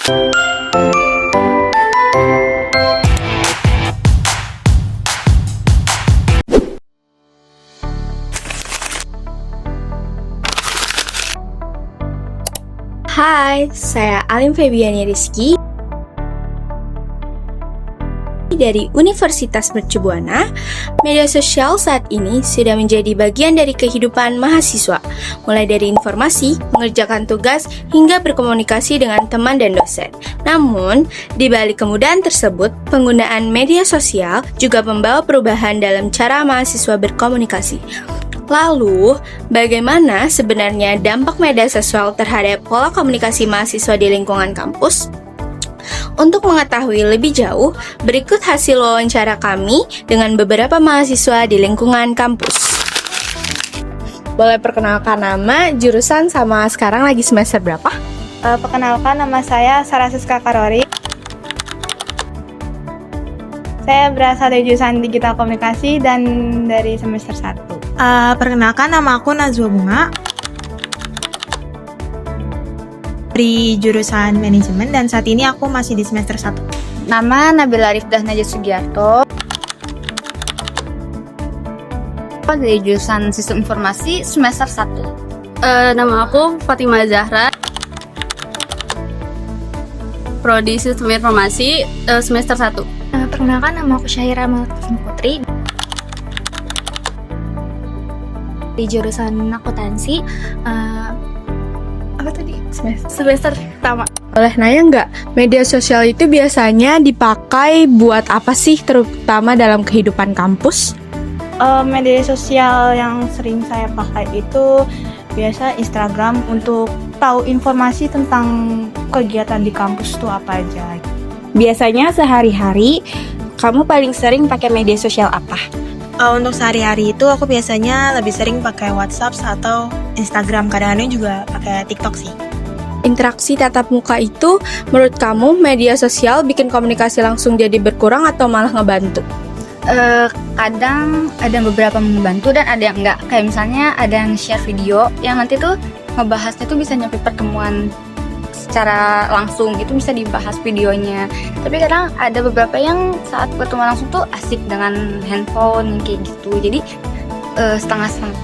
Hai, saya Alim Febiani Rizky dari Universitas Mercu Buana. Media sosial saat ini sudah menjadi bagian dari kehidupan mahasiswa, mulai dari informasi, mengerjakan tugas, hingga berkomunikasi dengan teman dan dosen. Namun, di balik kemudahan tersebut, penggunaan media sosial juga membawa perubahan dalam cara mahasiswa berkomunikasi. Lalu, bagaimana sebenarnya dampak media sosial terhadap pola komunikasi mahasiswa di lingkungan kampus? Untuk mengetahui lebih jauh, berikut hasil wawancara kami dengan beberapa mahasiswa di lingkungan kampus. Boleh perkenalkan nama, jurusan, sama sekarang lagi semester berapa? Perkenalkan, nama saya Sarah Siska Karori. Saya berasal dari jurusan Digital Komunikasi dan dari semester 1. Perkenalkan, nama aku Nazwa Bunga dari jurusan Manajemen dan saat ini aku masih di semester 1. Nama Nabila Rifdah Najat Sugiarto dari jurusan Sistem Informasi semester 1. Nama aku Fatimah Zahra, Prodi Sistem Informasi semester 1. Perkenalkan, nama aku Syahira Malkifin Putri di jurusan akuntansi. Semester pertama. Boleh nanya nggak, media sosial itu biasanya dipakai buat apa sih, terutama dalam kehidupan kampus? Media sosial yang sering saya pakai itu biasa Instagram untuk tahu informasi tentang kegiatan di kampus itu apa aja. Biasanya sehari-hari kamu paling sering pakai media sosial apa? Untuk sehari-hari itu aku biasanya lebih sering pakai WhatsApp atau Instagram, kadang-kadang juga pakai TikTok sih. Interaksi tatap muka itu, menurut kamu media sosial bikin komunikasi langsung jadi berkurang atau malah ngebantu? Kadang ada beberapa membantu dan ada yang enggak. Kayak misalnya ada yang share video yang nanti tuh ngebahasnya tuh bisa nyampe pertemuan secara langsung gitu, bisa dibahas videonya. Tapi kadang ada beberapa yang saat pertemuan langsung tuh asik dengan handphone kayak gitu. Jadi setengah-setengah.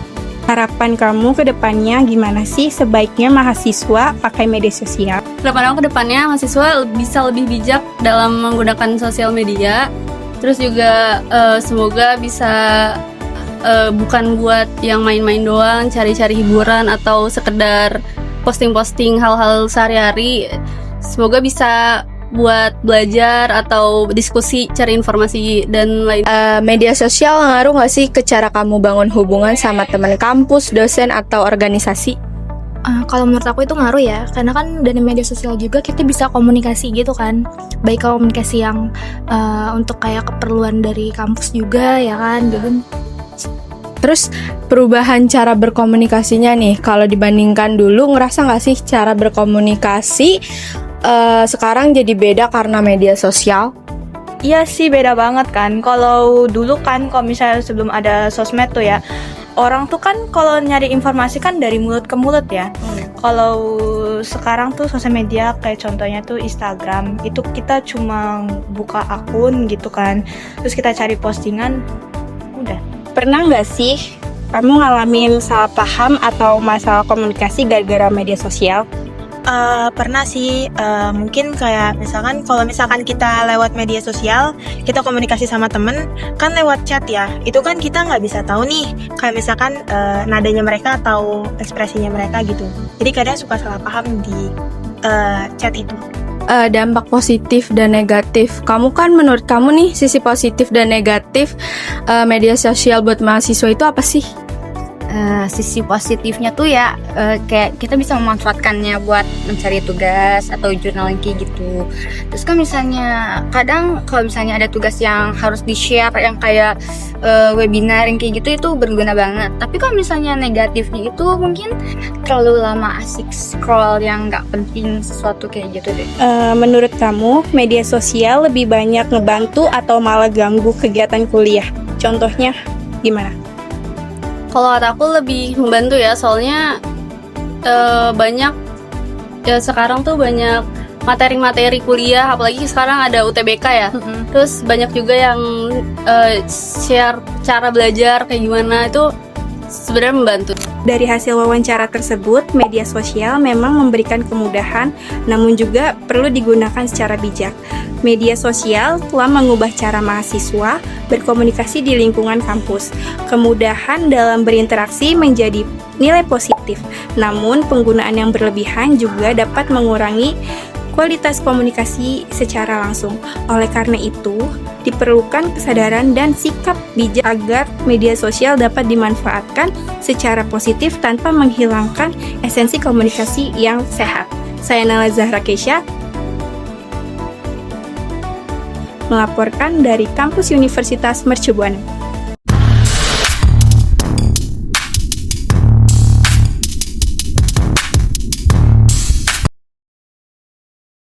Harapan kamu ke depannya gimana sih sebaiknya mahasiswa pakai media sosial? Harapan aku ke depannya mahasiswa bisa lebih bijak dalam menggunakan sosial media. Terus juga semoga bisa bukan buat yang main-main doang, cari-cari hiburan atau sekedar posting-posting hal-hal sehari-hari. Semoga bisa buat belajar atau diskusi, cari informasi dan lain. Media sosial ngaruh nggak sih ke cara kamu bangun hubungan sama teman kampus, dosen, atau organisasi? Kalau menurut aku itu ngaruh ya, karena kan dari media sosial juga kita bisa komunikasi gitu kan. Baik komunikasi yang untuk kayak keperluan dari kampus juga ya kan. Terus perubahan cara berkomunikasinya nih, kalau dibandingkan dulu, ngerasa nggak sih cara berkomunikasi sekarang jadi beda karena media sosial? Iya sih, beda banget kan. Kalau dulu kan, kalau misalnya sebelum ada sosmed tuh ya, orang tuh kan kalau nyari informasi kan dari mulut ke mulut ya. Kalau sekarang tuh sosial media kayak contohnya tuh Instagram, itu kita cuma buka akun gitu kan, terus kita cari postingan, udah. Pernah nggak sih kamu ngalamin salah paham atau masalah komunikasi gara-gara media sosial? Pernah sih, mungkin kayak misalkan kalau misalkan kita lewat media sosial, kita komunikasi sama temen, kan lewat chat ya, itu kan kita nggak bisa tahu nih, kayak misalkan nadanya mereka atau ekspresinya mereka gitu. Jadi kadang suka salah paham di chat itu. Dampak positif dan negatif. Kamu kan, menurut kamu nih, sisi positif dan negatif media sosial buat mahasiswa itu apa sih? Sisi positifnya tuh ya kayak kita bisa memanfaatkannya buat mencari tugas atau journaling kayak gitu. Terus kan misalnya kadang kalau misalnya ada tugas yang harus di-share yang kayak webinar yang kayak gitu, itu berguna banget. Tapi kalau misalnya negatifnya itu mungkin terlalu lama asik scroll yang nggak penting sesuatu kayak gitu deh. Menurut kamu media sosial lebih banyak ngebantu atau malah ganggu kegiatan kuliah? Contohnya gimana? Kalau aku lebih membantu ya, soalnya banyak ya sekarang tuh banyak materi-materi kuliah, apalagi sekarang ada UTBK ya. Terus banyak juga yang share cara belajar kayak gimana, itu sebenarnya membantu. Dari hasil wawancara tersebut, media sosial memang memberikan kemudahan, namun juga perlu digunakan secara bijak. Media sosial telah mengubah cara mahasiswa berkomunikasi di lingkungan kampus. Kemudahan dalam berinteraksi menjadi nilai positif, namun penggunaan yang berlebihan juga dapat mengurangi kualitas komunikasi secara langsung. Oleh karena itu, diperlukan kesadaran dan sikap bijak agar media sosial dapat dimanfaatkan secara positif tanpa menghilangkan esensi komunikasi yang sehat. Saya Nala Zahra Kesha, melaporkan dari Kampus Universitas Mercu Buana.